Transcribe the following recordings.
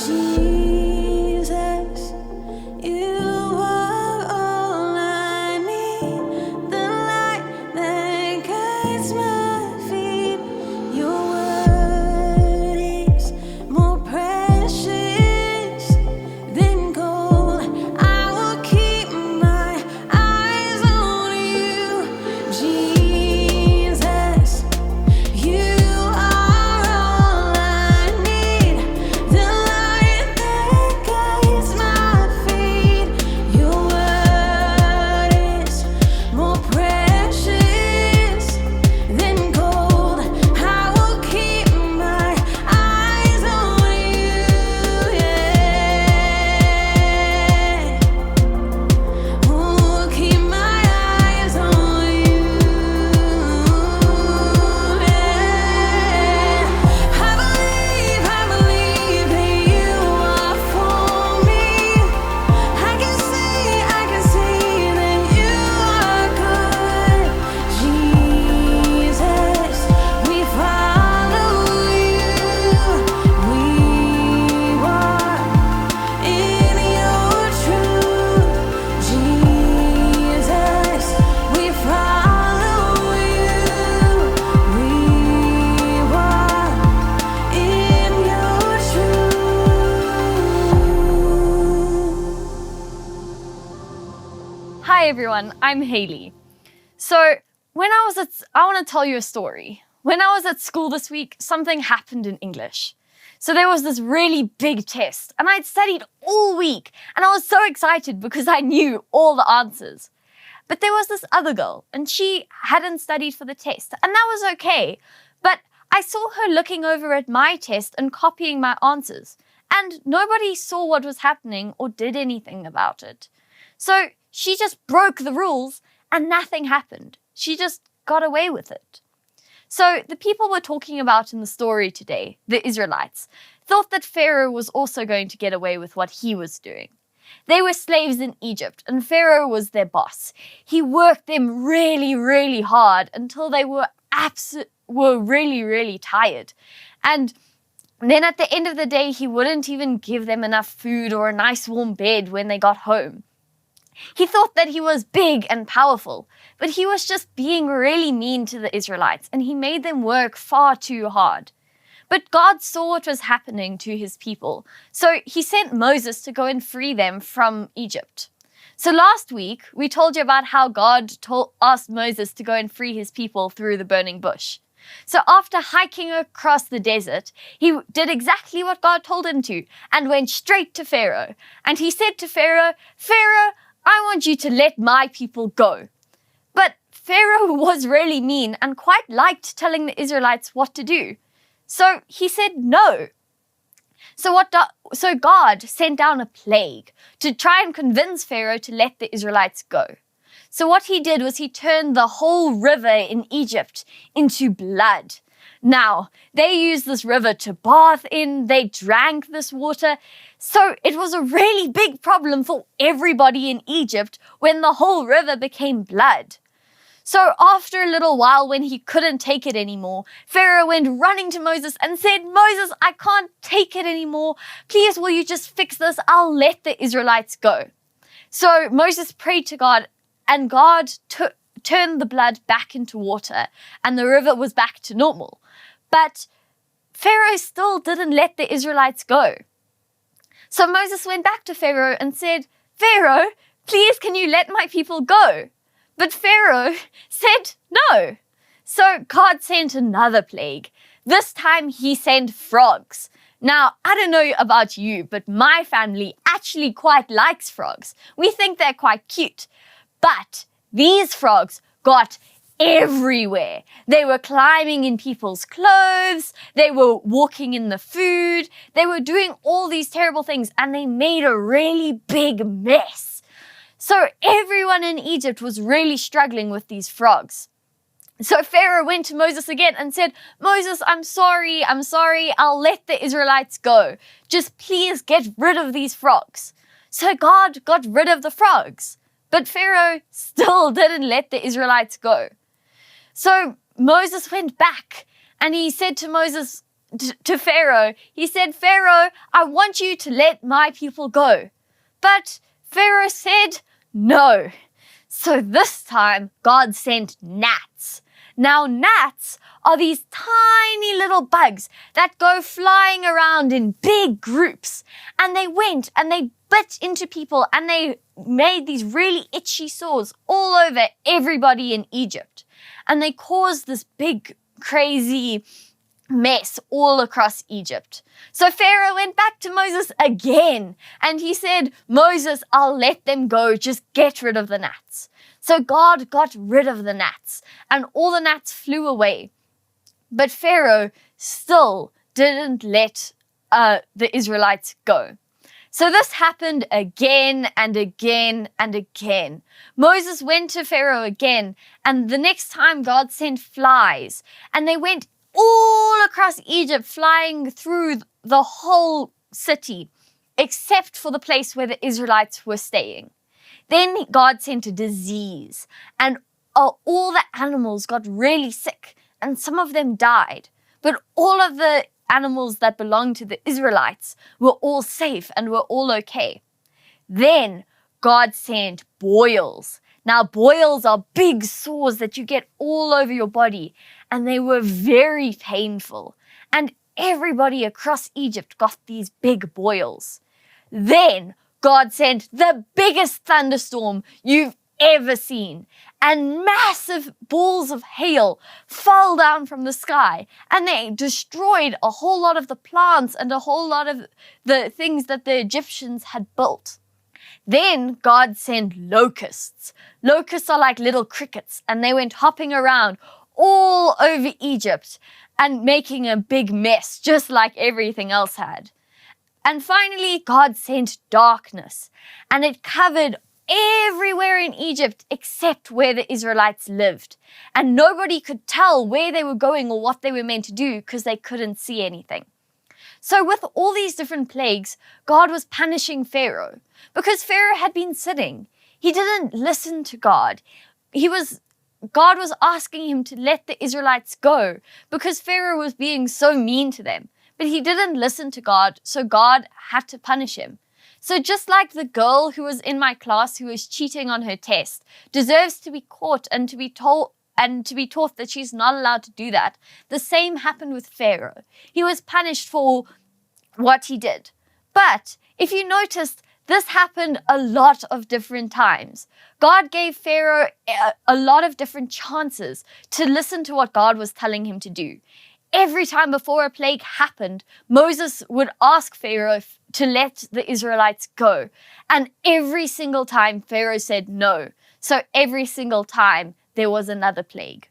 Jesus, you are all I need, the light that guides my feet. Your word is more precious than gold. I will keep my eyes on you, Jesus. You are all I need, the light that guides my feet. Your word is more precious than gold. I will keep my eyes on you, yeah. Oh, keep my eyes on you, yeah. I believe that you are for me. I can see that you are good. Jesus, we follow you. We walk in your truth. Jesus, we follow you. We walk in your truth. Hi everyone, I'm Hayley. So I want to tell you a story. When I was at school this week, something happened in English. So there was this really big test and I'd studied all week and I was so excited because I knew all the answers. But there was this other girl and she hadn't studied for the test and that was okay. But I saw her looking over at my test and copying my answers and nobody saw what was happening or did anything about it. So she just broke the rules and nothing happened. She just got away with it. So the people we're talking about in the story today, the Israelites, thought that Pharaoh was also going to get away with what he was doing. They were slaves in Egypt and Pharaoh was their boss. He worked them really, really hard until they were really, really tired. And then at the end of the day, he wouldn't even give them enough food or a nice warm bed when they got home. He thought that he was big and powerful, but he was just being really mean to the Israelites and he made them work far too hard. But God saw what was happening to his people, so he sent Moses to go and free them from Egypt. So last week, we told you about how God asked Moses to go and free his people through the burning bush. So after hiking across the desert, he did exactly what God told him to and went straight to Pharaoh. And he said to Pharaoh, "Pharaoh, I want you to let my people go." But Pharaoh was really mean and quite liked telling the Israelites what to do. So he said no. So God sent down a plague to try and convince Pharaoh to let the Israelites go. So what he did was he turned the whole river in Egypt into blood. Now, they used this river to bath in, they drank this water. So it was a really big problem for everybody in Egypt when the whole river became blood. So after a little while, when he couldn't take it anymore, Pharaoh went running to Moses and said, "Moses, I can't take it anymore. Please, will you just fix this? I'll let the Israelites go." So Moses prayed to God and God turned the blood back into water and the river was back to normal. But Pharaoh still didn't let the Israelites go. So Moses went back to Pharaoh and said, "Pharaoh, please can you let my people go?" But Pharaoh said no. So God sent another plague. This time he sent frogs. Now, I don't know about you, but my family actually quite likes frogs. We think they're quite cute. But these frogs got everywhere. They were climbing in people's clothes, they were walking in the food, they were doing all these terrible things and they made a really big mess. So everyone in Egypt was really struggling with these frogs. So Pharaoh went to Moses again and said, "Moses, I'm sorry, I'll let the Israelites go. Just please get rid of these frogs." So God got rid of the frogs, but Pharaoh still didn't let the Israelites go. So Moses went back and he said to Moses, to Pharaoh. He said, Pharaoh, I want you to let my people go. But Pharaoh said no. So this time, God sent gnats. Now, gnats are these tiny little bugs that go flying around in big groups. And they went and they bit into people and they made these really itchy sores all over everybody in Egypt. And they caused this big, crazy mess all across Egypt. So Pharaoh went back to Moses again and he said, Moses, I'll let them go, just get rid of the gnats. So God got rid of the gnats and all the gnats flew away. But Pharaoh still didn't let the Israelites go. So this happened again and again and again. Moses went to Pharaoh again, and the next time God sent flies, and they went all across Egypt, flying through the whole city, except for the place where the Israelites were staying. Then God sent a disease, and all the animals got really sick, and some of them died. But all of the animals that belonged to the Israelites were all safe and were all okay. Then God sent boils. Now, boils are big sores that you get all over your body, and they were very painful. And everybody across Egypt got these big boils. Then God sent the biggest thunderstorm you've ever seen, and massive balls of hail fell down from the sky, and they destroyed a whole lot of the plants and a whole lot of the things that the Egyptians had built. Then God sent locusts. Locusts are like little crickets, and they went hopping around all over Egypt and making a big mess, just like everything else had. And finally, God sent darkness, and it covered everywhere in Egypt except where the Israelites lived. And nobody could tell where they were going or what they were meant to do because they couldn't see anything. So with all these different plagues, God was punishing Pharaoh because Pharaoh had been sinning. He didn't listen to God. God was asking him to let the Israelites go because Pharaoh was being so mean to them. But he didn't listen to God, so God had to punish him. So just like the girl who was in my class who was cheating on her test deserves to be caught and to be taught that she's not allowed to do that, the same happened with Pharaoh. He was punished for what he did. But if you noticed, this happened a lot of different times. God gave Pharaoh a lot of different chances to listen to what God was telling him to do. Every time before a plague happened, Moses would ask Pharaoh to let the Israelites go. And every single time, Pharaoh said no. So every single time, there was another plague.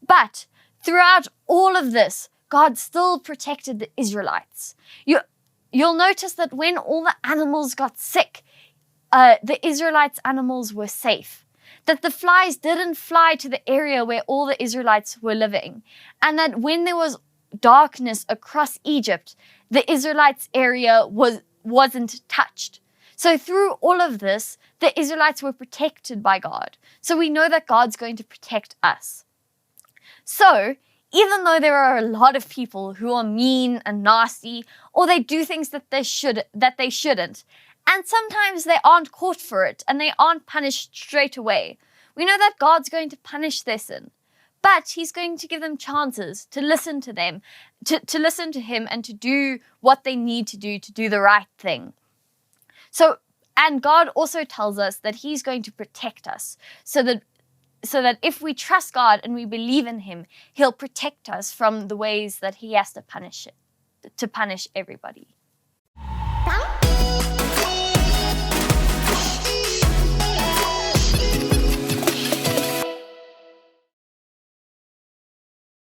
But throughout all of this, God still protected the Israelites. You'll notice that when all the animals got sick, the Israelites' animals were safe. That the flies didn't fly to the area where all the Israelites were living. And that when there was darkness across Egypt, the Israelites' area wasn't touched. So through all of this, the Israelites were protected by God. So we know that God's going to protect us. So even though there are a lot of people who are mean and nasty, or they do things that they shouldn't, and sometimes they aren't caught for it and they aren't punished straight away, we know that God's going to punish their sin. But he's going to give them chances to listen to them, to listen to him and to do what they need to do the right thing. And God also tells us that he's going to protect us so that if we trust God and we believe in him, he'll protect us from the ways that he has to punish everybody.